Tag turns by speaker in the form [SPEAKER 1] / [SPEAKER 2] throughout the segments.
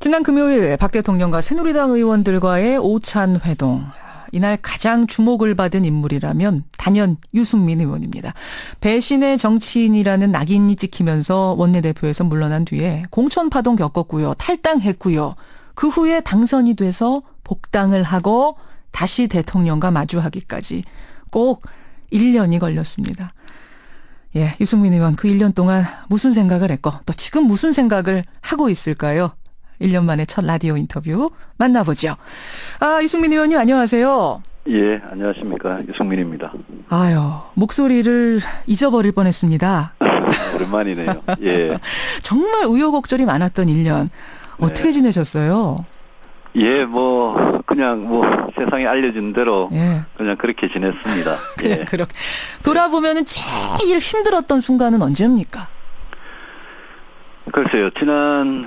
[SPEAKER 1] 지난 금요일 박 대통령과 새누리당 의원들과의 오찬 회동. 이날 가장 주목을 받은 인물이라면 단연 유승민 의원입니다. 배신의 정치인이라는 낙인이 찍히면서 원내대표에서 물러난 뒤에 공천파동 겪었고요. 탈당했고요. 그 후에 당선이 돼서 복당을 하고 다시 대통령과 마주하기까지 꼭 1년이 걸렸습니다. 예, 유승민 의원 그 1년 동안 무슨 생각을 했고 또 지금 무슨 생각을 하고 있을까요? 1년 만에 첫 라디오 인터뷰 만나보죠. 유승민 의원님 안녕하세요.
[SPEAKER 2] 예, 안녕하십니까. 유승민입니다.
[SPEAKER 1] 아유, 목소리를 잊어버릴 뻔했습니다.
[SPEAKER 2] 오랜만이네요. 예.
[SPEAKER 1] 정말 우여곡절이 많았던 1년. 어떻게
[SPEAKER 2] 네.
[SPEAKER 1] 지내셨어요?
[SPEAKER 2] 예, 그냥 세상에 알려진 대로
[SPEAKER 1] 예.
[SPEAKER 2] 그냥 그렇게 지냈습니다.
[SPEAKER 1] 그냥
[SPEAKER 2] 예.
[SPEAKER 1] 그렇게. 돌아보면은 제일 힘들었던 순간은 언제입니까?
[SPEAKER 2] 글쎄요, 작년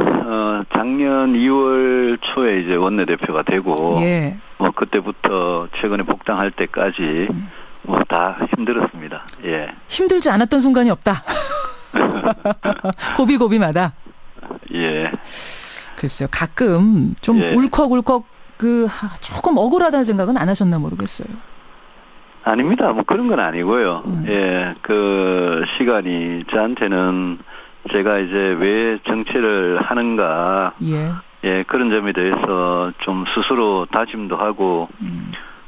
[SPEAKER 2] 2월 초에 이제 원내대표가 되고,
[SPEAKER 1] 예.
[SPEAKER 2] 그때부터 최근에 복당할 때까지 다 힘들었습니다. 예.
[SPEAKER 1] 힘들지 않았던 순간이 없다. 고비고비마다.
[SPEAKER 2] 예.
[SPEAKER 1] 글쎄요, 가끔 좀
[SPEAKER 2] 예.
[SPEAKER 1] 울컥울컥 조금 억울하다는 생각은 안 하셨나 모르겠어요.
[SPEAKER 2] 아닙니다. 그런 건 아니고요. 예. 그 시간이 저한테는 제가 이제 왜 정치를 하는가,
[SPEAKER 1] 예.
[SPEAKER 2] 그런 점에 대해서 좀 스스로 다짐도 하고,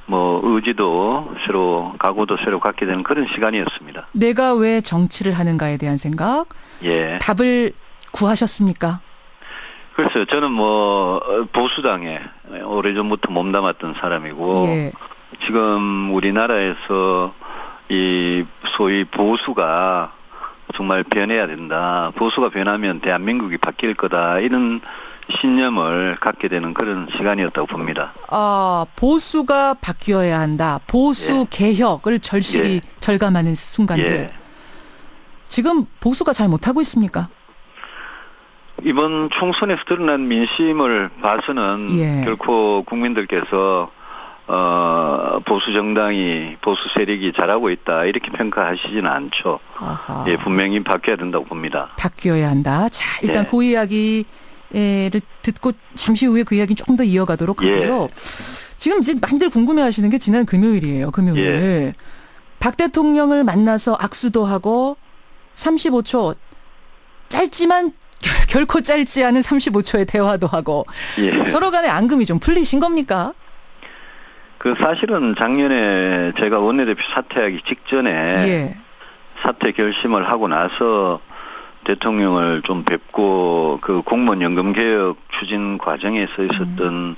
[SPEAKER 2] 의지도 새로, 각오도 새로 갖게 되는 그런 시간이었습니다.
[SPEAKER 1] 내가 왜 정치를 하는가에 대한 생각,
[SPEAKER 2] 예.
[SPEAKER 1] 답을 구하셨습니까?
[SPEAKER 2] 글쎄요, 저는 보수당에 오래전부터 몸담았던 사람이고,
[SPEAKER 1] 예.
[SPEAKER 2] 지금 우리나라에서 이 소위 보수가 정말 변해야 된다. 보수가 변하면 대한민국이 바뀔 거다. 이런 신념을 갖게 되는 그런 시간이었다고 봅니다.
[SPEAKER 1] 보수가 바뀌어야 한다. 보수
[SPEAKER 2] 예.
[SPEAKER 1] 개혁을 절실히 절감하는 순간들.
[SPEAKER 2] 예.
[SPEAKER 1] 지금 보수가 잘 못하고 있습니까?
[SPEAKER 2] 이번 총선에서 드러난 민심을 봐서는
[SPEAKER 1] 예.
[SPEAKER 2] 결코 국민들께서 보수 정당이, 보수 세력이 잘하고 있다 이렇게 평가하시지는 않죠.
[SPEAKER 1] 아하.
[SPEAKER 2] 예, 분명히 바뀌어야 된다고 봅니다.
[SPEAKER 1] 바뀌어야 한다. 자, 일단
[SPEAKER 2] 예.
[SPEAKER 1] 그 이야기를 듣고 잠시 후에 그 이야기 조금 더 이어가도록 하고요. 지금 이제 많이들 궁금해하시는 게 지난 금요일이에요. 금요일.
[SPEAKER 2] 예.
[SPEAKER 1] 박 대통령을 만나서 악수도 하고 35초 짧지만 결코 짧지 않은 35초의 대화도 하고
[SPEAKER 2] 예.
[SPEAKER 1] 서로 간의 앙금이 좀 풀리신 겁니까?
[SPEAKER 2] 사실은 작년에 제가 원내대표 사퇴하기 직전에
[SPEAKER 1] 예.
[SPEAKER 2] 사퇴 결심을 하고 나서 대통령을 좀 뵙고 그 공무원 연금 개혁 추진 과정에서 있었던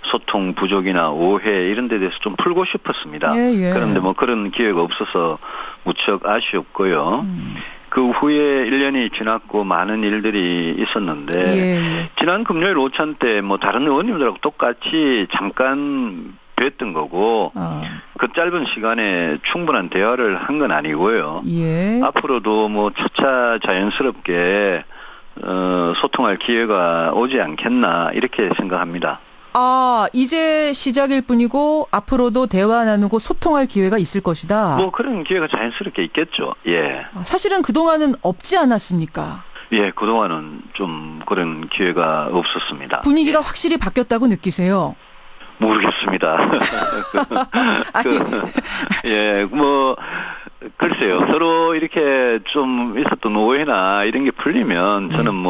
[SPEAKER 2] 소통 부족이나 오해 이런 데 대해서 좀 풀고 싶었습니다.
[SPEAKER 1] 예.
[SPEAKER 2] 그런데 그런 기회가 없어서 무척 아쉬웠고요. 그 후에 1년이 지났고 많은 일들이 있었는데
[SPEAKER 1] 예.
[SPEAKER 2] 지난 금요일 오찬 때 다른 의원님들하고 똑같이 잠깐 뵀던 거고 그 짧은 시간에 충분한 대화를 한 건 아니고요.
[SPEAKER 1] 예.
[SPEAKER 2] 앞으로도 차차 자연스럽게 소통할 기회가 오지 않겠나 이렇게 생각합니다.
[SPEAKER 1] 이제 시작일 뿐이고 앞으로도 대화 나누고 소통할 기회가 있을 것이다.
[SPEAKER 2] 그런 기회가 자연스럽게 있겠죠. 예.
[SPEAKER 1] 사실은 그동안은 없지 않았습니까?
[SPEAKER 2] 예, 그동안은 좀 그런 기회가 없었습니다.
[SPEAKER 1] 분위기가 확실히 바뀌었다고 느끼세요?
[SPEAKER 2] 모르겠습니다. 글쎄요. 서로 이렇게 좀 있었던 오해나 이런 게 풀리면 저는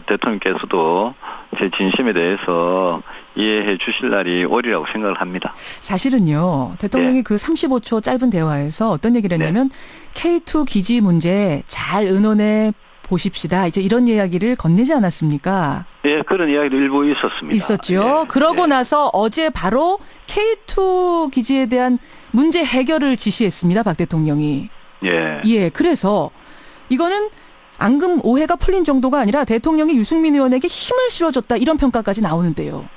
[SPEAKER 2] 대통령께서도 제 진심에 대해서 이해해 주실 날이 오리라고 생각을 합니다.
[SPEAKER 1] 사실은요, 대통령이 그 35초 짧은 대화에서 어떤 얘기를 했냐면 K2 기지 문제 잘 의논해 보십시다. 이제 이런 이야기를 건네지 않았습니까?
[SPEAKER 2] 예, 그런 이야기도 일부 있었습니다.
[SPEAKER 1] 있었죠.
[SPEAKER 2] 예,
[SPEAKER 1] 그러고 나서 어제 바로 K2 기지에 대한 문제 해결을 지시했습니다. 박 대통령이.
[SPEAKER 2] 예.
[SPEAKER 1] 그래서 이거는 앙금 오해가 풀린 정도가 아니라 대통령이 유승민 의원에게 힘을 실어줬다. 이런 평가까지 나오는데요.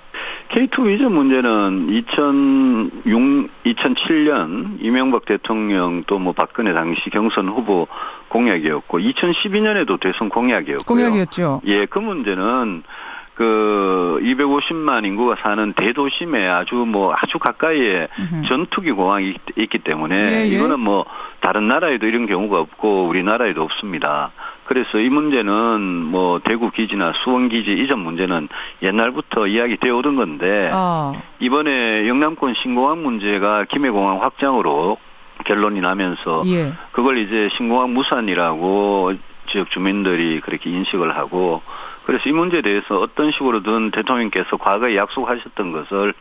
[SPEAKER 2] K2 이전 문제는 2007년 이명박 대통령 또 박근혜 당시 경선 후보 공약이었고 2012년에도 대선 공약이었고요.
[SPEAKER 1] 공약이었죠.
[SPEAKER 2] 예, 그 문제는 그 250만 인구가 사는 대도심에 아주 가까이에 전투기 공항이 있기 때문에
[SPEAKER 1] 예, 예.
[SPEAKER 2] 이거는 뭐 다른 나라에도 이런 경우가 없고 우리나라에도 없습니다. 그래서 이 문제는 뭐 대구 기지나 수원 기지 이전 문제는 옛날부터 이야기되어 오던 건데 이번에 영남권 신공항 문제가 김해공항 확장으로 결론이 나면서
[SPEAKER 1] 예.
[SPEAKER 2] 그걸 이제 신공항 무산이라고 지역 주민들이 그렇게 인식을 하고, 그래서 이 문제에 대해서 어떤 식으로든 대통령께서 과거에 약속하셨던 것을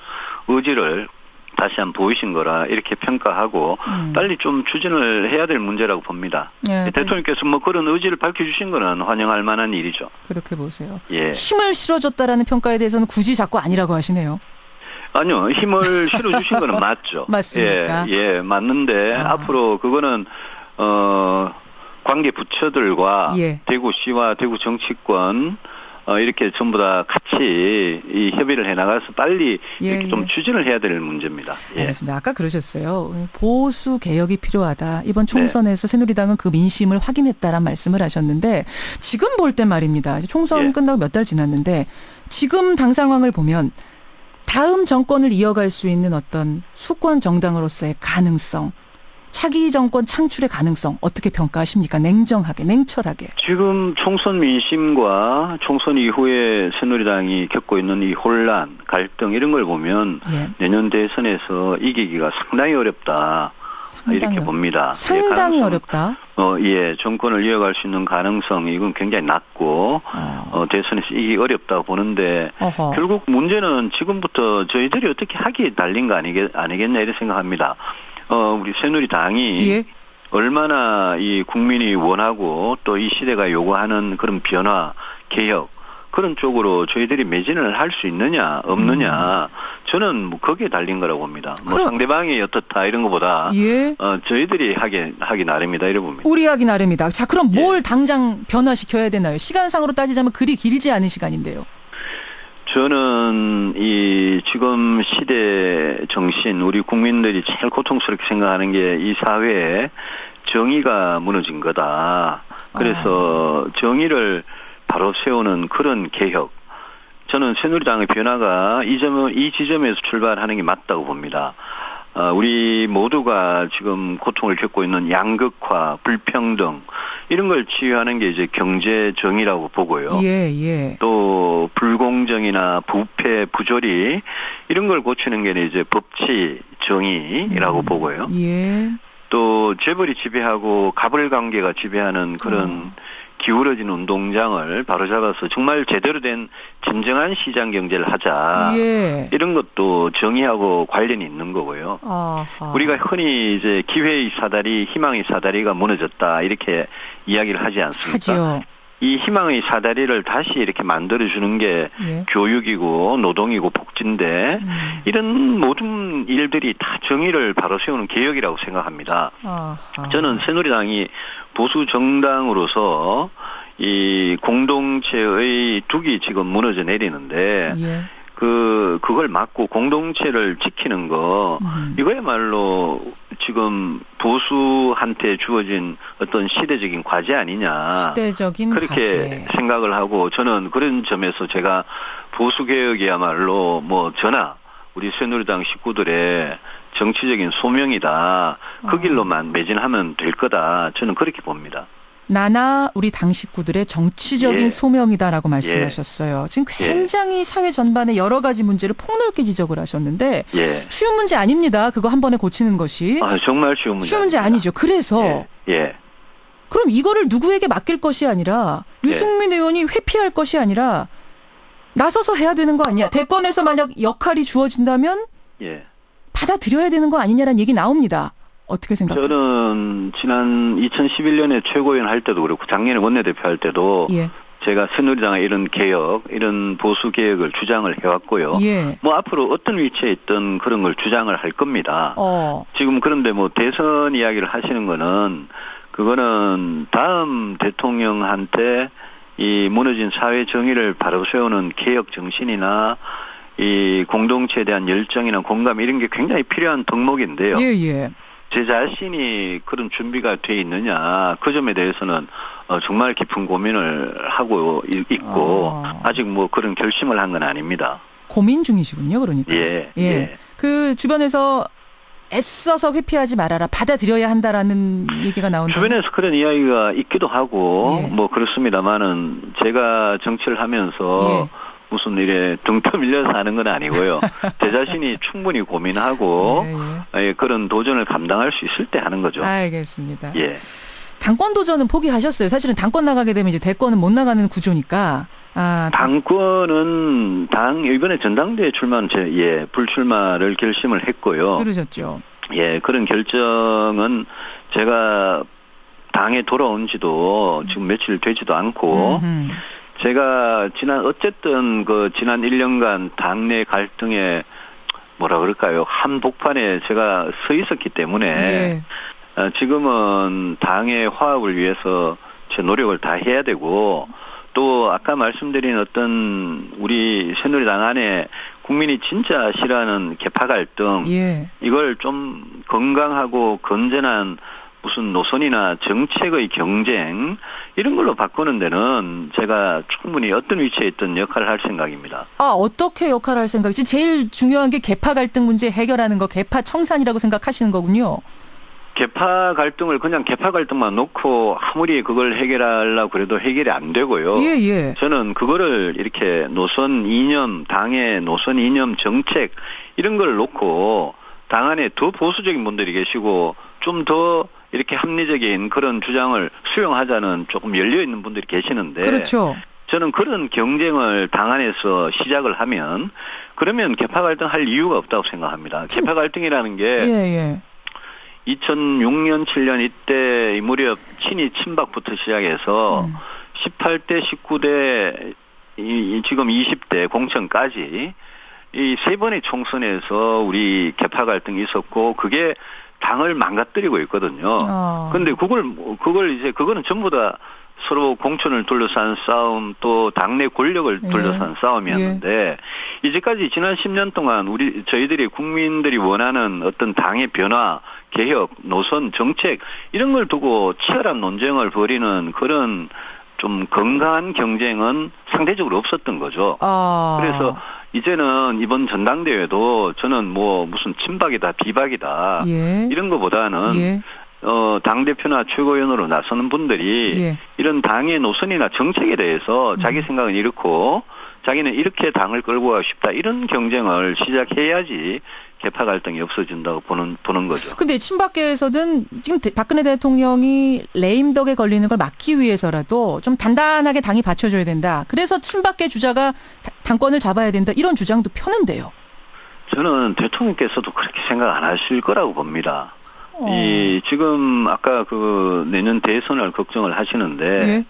[SPEAKER 2] 의지를 다시 한번 보이신 거라 이렇게 평가하고 빨리 좀 추진을 해야 될 문제라고 봅니다.
[SPEAKER 1] 예,
[SPEAKER 2] 대통령께서 뭐 그런 의지를 밝혀주신 거는 환영할 만한 일이죠.
[SPEAKER 1] 그렇게 보세요.
[SPEAKER 2] 예.
[SPEAKER 1] 힘을 실어줬다라는 평가에 대해서는 굳이 자꾸 아니라고 하시네요.
[SPEAKER 2] 아니요, 힘을 실어주신 거는 맞죠.
[SPEAKER 1] 맞습니까?
[SPEAKER 2] 예, 맞는데 앞으로 그거는 관계 부처들과
[SPEAKER 1] 예.
[SPEAKER 2] 대구시와 대구 정치권 이렇게 전부 다 같이 이 협의를 해나가서 빨리 이렇게 좀 추진을 해야 될 문제입니다. 예.
[SPEAKER 1] 알겠습니다. 아까 그러셨어요. 보수 개혁이 필요하다. 이번 총선에서 새누리당은 그 민심을 확인했다란 말씀을 하셨는데 지금 볼 때 말입니다. 총선 끝나고 몇 달 지났는데 지금 당 상황을 보면 다음 정권을 이어갈 수 있는 어떤 수권 정당으로서의 가능성, 차기 정권 창출의 가능성 어떻게 평가하십니까? 냉정하게, 냉철하게.
[SPEAKER 2] 지금 총선 민심과 총선 이후에 새누리당이 겪고 있는 이 혼란, 갈등 이런 걸 보면 내년 대선에서 이기기가 상당히 어렵다. 이렇게 봅니다.
[SPEAKER 1] 상당히 어렵다.
[SPEAKER 2] 정권을 이어갈 수 있는 가능성이 이건 굉장히 낮고 대선에서 이기기 어렵다고 보는데 결국 문제는 지금부터 저희들이 어떻게 하기에 달린 거 아니겠냐 이런 생각합니다. 우리 새누리당이 얼마나 이 국민이 원하고 또 이 시대가 요구하는 그런 변화, 개혁 그런 쪽으로 저희들이 매진을 할 수 있느냐 없느냐 저는 뭐 거기에 달린 거라고 봅니다. 뭐 상대방이 어떻다 이런 것보다 저희들이 하기 나름이다 이래 봅니다.
[SPEAKER 1] 우리 하기 나름이다. 자, 그럼 뭘 당장 변화시켜야 되나요? 시간상으로 따지자면 그리 길지 않은 시간인데요.
[SPEAKER 2] 저는 이 지금 시대 정신, 우리 국민들이 제일 고통스럽게 생각하는 게 이 사회에 정의가 무너진 거다. 그래서 정의를 바로 세우는 그런 개혁. 저는 새누리당의 변화가 이 지점에서 출발하는 게 맞다고 봅니다. 우리 모두가 지금 고통을 겪고 있는 양극화, 불평등 이런 걸 치유하는 게 이제 경제 정의라고 보고요. 또 불공정이나 부패, 부조리 이런 걸 고치는 게 이제 법치 정의라고 보고요. 또 재벌이 지배하고 갑을 관계가 지배하는 그런 기울어진 운동장을 바로잡아서 정말 제대로 된 진정한 시장 경제를 하자. 이런 것도 정의하고 관련이 있는 거고요. 우리가 흔히 이제 기회의 사다리, 희망의 사다리가 무너졌다 이렇게 이야기를 하지 않습니까?
[SPEAKER 1] 하죠.
[SPEAKER 2] 이 희망의 사다리를 다시 이렇게 만들어주는 게 교육이고 노동이고 복지인데 이런 모든 일들이 다 정의를 바로 세우는 개혁이라고 생각합니다. 저는 새누리당이 보수 정당으로서 이 공동체의 둑이 지금 무너져 내리는데 그걸 막고 공동체를 지키는 거 이거야말로 지금 보수한테 주어진 어떤 시대적인 과제 아니냐.
[SPEAKER 1] 시대적인
[SPEAKER 2] 그렇게
[SPEAKER 1] 과제.
[SPEAKER 2] 생각을 하고 저는 그런 점에서 제가 보수개혁이야말로 뭐 저나 우리 새누리당 식구들의 정치적인 소명이다. 그 길로만 매진하면 될 거다. 저는 그렇게 봅니다.
[SPEAKER 1] 나나 우리 당 식구들의 정치적인 소명이다라고 말씀하셨어요. 지금 굉장히 사회 전반의 여러 가지 문제를 폭넓게 지적을 하셨는데 쉬운 문제 아닙니다. 그거 한 번에 고치는 것이.
[SPEAKER 2] 정말 쉬운 문제
[SPEAKER 1] 아니죠. 그래서 그럼 이거를 누구에게 맡길 것이 아니라 유승민 의원이 회피할 것이 아니라 나서서 해야 되는 거 아니야. 대권에서 만약 역할이 주어진다면 받아들여야 되는 거 아니냐라는 얘기 나옵니다. 어떻게 생각하세요?
[SPEAKER 2] 저는 지난 2011년에 최고위원 할 때도 그렇고 작년에 원내대표 할 때도 제가 새누리당의 이런 개혁, 이런 보수 개혁을 주장을 해왔고요. 뭐 앞으로 어떤 위치에 있든 그런 걸 주장을 할 겁니다. 지금 그런데 뭐 대선 이야기를 하시는 거는 그거는 다음 대통령한테 이 무너진 사회 정의를 바로 세우는 개혁 정신이나 이 공동체에 대한 열정이나 공감 이런 게 굉장히 필요한 덕목인데요. 제 자신이 그런 준비가 돼 있느냐 그 점에 대해서는 정말 깊은 고민을 하고 있고 아직 뭐 그런 결심을 한 건 아닙니다.
[SPEAKER 1] 고민 중이시군요, 그러니까.
[SPEAKER 2] 예.
[SPEAKER 1] 그 주변에서 애써서 회피하지 말아라, 받아들여야 한다라는 얘기가 나온다.
[SPEAKER 2] 주변에서 그런 이야기가 있기도 하고
[SPEAKER 1] 예.
[SPEAKER 2] 뭐 그렇습니다만은 제가 정치를 하면서 무슨 일에 등 떠밀려서 하는 건 아니고요. 제 자신이 충분히 고민하고 그런 도전을 감당할 수 있을 때 하는 거죠.
[SPEAKER 1] 알겠습니다.
[SPEAKER 2] 예.
[SPEAKER 1] 당권 도전은 포기하셨어요. 사실은 당권 나가게 되면 이제 대권은 못 나가는 구조니까.
[SPEAKER 2] 당권은 이번에 전당대회 출마는 불출마를 결심을 했고요.
[SPEAKER 1] 그러셨죠.
[SPEAKER 2] 예, 그런 결정은 제가 당에 돌아온 지도 지금 며칠 되지도 않고 제가 지난 1년간 당내 갈등에 뭐라 그럴까요? 한복판에 제가 서 있었기 때문에 지금은 당의 화합을 위해서 제 노력을 다 해야 되고 또 아까 말씀드린 어떤 우리 새누리당 안에 국민이 진짜 싫어하는 계파 갈등 이걸 좀 건강하고 건전한 무슨 노선이나 정책의 경쟁 이런 걸로 바꾸는 데는 제가 충분히 어떤 위치에 있든 역할을 할 생각입니다.
[SPEAKER 1] 어떻게 역할을 할 생각이지? 제일 중요한 게 계파 갈등 문제 해결하는 거, 계파 청산이라고 생각하시는 거군요.
[SPEAKER 2] 계파 갈등을 그냥 계파 갈등만 놓고 아무리 그걸 해결하려고 그래도 해결이 안 되고요. 저는 그거를 이렇게 노선 이념, 당의 노선 이념 정책 이런 걸 놓고 당 안에 더 보수적인 분들이 계시고 좀 더 이렇게 합리적인 그런 주장을 수용하자는 조금 열려있는 분들이 계시는데
[SPEAKER 1] 그렇죠.
[SPEAKER 2] 저는 그런 경쟁을 당 안에서 시작을 하면 그러면 계파 갈등 할 이유가 없다고 생각합니다. 계파 갈등이라는 게 2006년, 7년 이때 이 무렵 친이 친박부터 시작해서 18대, 19대, 지금 20대 공천까지 이 세 번의 총선에서 우리 계파 갈등이 있었고 그게 당을 망가뜨리고 있거든요. 근데 그거는 전부 다 서로 공천을 둘러싼 싸움 또 당내 권력을 둘러싼 싸움이었는데 이제까지 지난 10년 동안 저희들이 국민들이 원하는 어떤 당의 변화, 개혁, 노선, 정책 이런 걸 두고 치열한 논쟁을 벌이는 그런 좀 건강한 경쟁은 상대적으로 없었던 거죠. 그래서 이제는 이번 전당대회도 저는 뭐 무슨 친박이다 비박이다 이런 거보다는 당대표나 최고위원으로 나서는 분들이 이런 당의 노선이나 정책에 대해서 자기 생각은 이렇고 자기는 이렇게 당을 끌고 가고 싶다 이런 경쟁을 시작해야지 계파 갈등이 없어진다고 보는 거죠.
[SPEAKER 1] 근데 친박계에서는 지금 박근혜 대통령이 레임덕에 걸리는 걸 막기 위해서라도 좀 단단하게 당이 받쳐줘야 된다. 그래서 친박계 주자가 당권을 잡아야 된다. 이런 주장도 펴는데요. 저는
[SPEAKER 2] 대통령께서도 그렇게 생각 안 하실 거라고 봅니다. 지금 아까 내년 대선을 걱정을 하시는데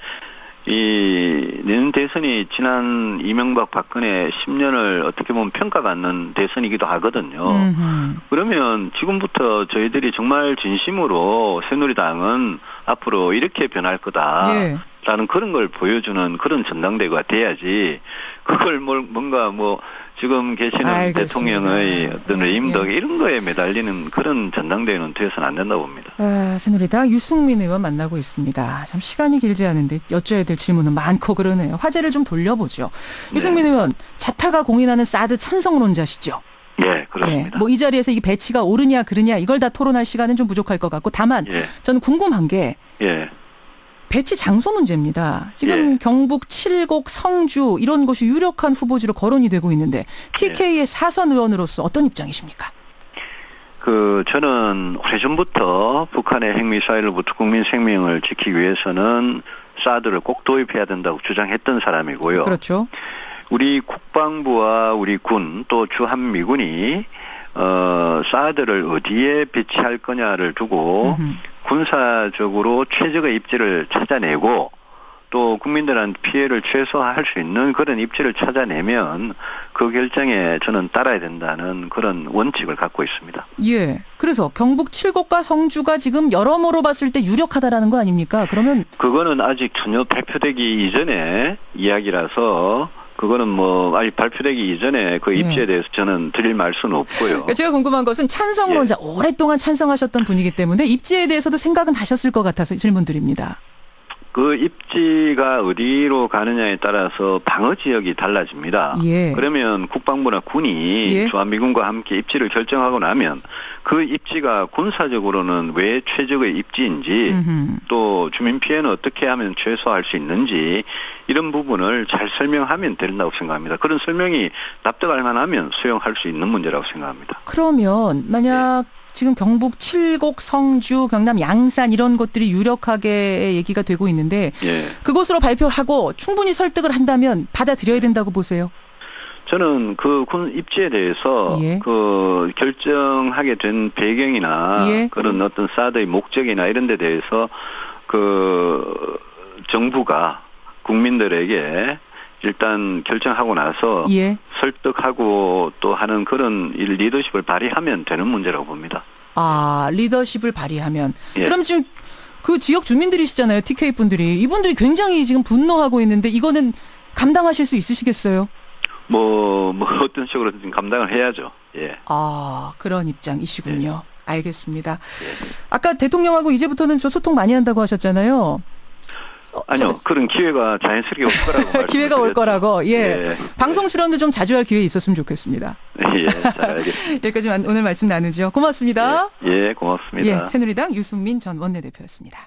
[SPEAKER 2] 이 내년 대선이 지난 이명박 박근혜 10년을 어떻게 보면 평가받는 대선이기도 하거든요. 그러면 지금부터 저희들이 정말 진심으로 새누리당은 앞으로 이렇게 변할 거다라는 그런 걸 보여주는 그런 전당대회가 돼야지 그걸 뭔가 지금 계시는 알겠습니다. 대통령의 어떤 레임덕 이런 거에 매달리는 그런 전당대회는 되어서는 안 된다고 봅니다.
[SPEAKER 1] 새누리당 유승민 의원 만나고 있습니다. 참 시간이 길지 않은데 여쭤야 될 질문은 많고 그러네요. 화제를 좀 돌려보죠. 유승민 의원, 자타가 공인하는 사드 찬성론자시죠?
[SPEAKER 2] 네, 그렇습니다.
[SPEAKER 1] 이 자리에서 이 배치가 옳으냐 그르냐 이걸 다 토론할 시간은 좀 부족할 것 같고 다만 저는 궁금한 게 배치 장소 문제입니다. 지금 경북, 칠곡, 성주 이런 곳이 유력한 후보지로 거론이 되고 있는데 TK의 사선 의원으로서 어떤 입장이십니까?
[SPEAKER 2] 저는 오래전부터 북한의 핵미사일로부터 국민 생명을 지키기 위해서는 사드를 꼭 도입해야 된다고 주장했던 사람이고요.
[SPEAKER 1] 그렇죠.
[SPEAKER 2] 우리 국방부와 우리 군 또 주한미군이 사드를 어디에 배치할 거냐를 두고 군사적으로 최적의 입지를 찾아내고 또 국민들한테 피해를 최소화할 수 있는 그런 입지를 찾아내면 그 결정에 저는 따라야 된다는 그런 원칙을 갖고 있습니다.
[SPEAKER 1] 그래서 경북 칠곡과 성주가 지금 여러모로 봤을 때 유력하다라는 거 아닙니까? 그러면 그거는
[SPEAKER 2] 아직 전혀 발표되기 이전의 이야기라서 그거는 아직 발표되기 이전에 그 입지에 대해서 저는 드릴 말씀은 없고요.
[SPEAKER 1] 제가 궁금한 것은 찬성론자, 오랫동안 찬성하셨던 분이기 때문에 입지에 대해서도 생각은 하셨을 것 같아서 질문드립니다.
[SPEAKER 2] 그 입지가 어디로 가느냐에 따라서 방어 지역이 달라집니다.
[SPEAKER 1] 예.
[SPEAKER 2] 그러면 국방부나 군이
[SPEAKER 1] 예.
[SPEAKER 2] 주한미군과 함께 입지를 결정하고 나면 그 입지가 군사적으로는 왜 최적의 입지인지
[SPEAKER 1] 음흠.
[SPEAKER 2] 또 주민 피해는 어떻게 하면 최소화할 수 있는지 이런 부분을 잘 설명하면 된다고 생각합니다. 그런 설명이 납득할 만하면 수용할 수 있는 문제라고 생각합니다.
[SPEAKER 1] 그러면 만약 지금 경북 칠곡, 성주, 경남 양산 이런 것들이 유력하게 얘기가 되고 있는데
[SPEAKER 2] 예.
[SPEAKER 1] 그것으로 발표하고 충분히 설득을 한다면 받아들여야 된다고 보세요.
[SPEAKER 2] 저는 그 군 입지에 대해서
[SPEAKER 1] 예.
[SPEAKER 2] 그 결정하게 된 배경이나
[SPEAKER 1] 예.
[SPEAKER 2] 그런 어떤 사드의 목적이나 이런 데 대해서 그 정부가 국민들에게 일단 결정하고 나서
[SPEAKER 1] 예.
[SPEAKER 2] 설득하고 또 하는 그런 리더십을 발휘하면 되는 문제라고 봅니다.
[SPEAKER 1] 아, 리더십을 발휘하면.
[SPEAKER 2] 예.
[SPEAKER 1] 그럼 지금 그 지역 주민들이시잖아요. TK 분들이. 이분들이 굉장히 지금 분노하고 있는데 이거는 감당하실 수 있으시겠어요?
[SPEAKER 2] 뭐 어떤 식으로든 좀 감당을 해야죠. 예.
[SPEAKER 1] 아, 그런 입장이시군요. 알겠습니다. 아까 대통령하고 이제부터는 저 소통 많이 한다고 하셨잖아요.
[SPEAKER 2] 아니요, 그런 기회가 자연스럽게 올 거라고
[SPEAKER 1] 기회가 올 거라고. 예.
[SPEAKER 2] 예.
[SPEAKER 1] 방송 출연도 좀 자주 할 기회 있었으면 좋겠습니다.
[SPEAKER 2] 예, 잘 알겠습니다.
[SPEAKER 1] 여기까지 오늘 말씀 나누죠. 고맙습니다.
[SPEAKER 2] 예, 고맙습니다.
[SPEAKER 1] 예, 새누리당 유승민 전 원내대표였습니다.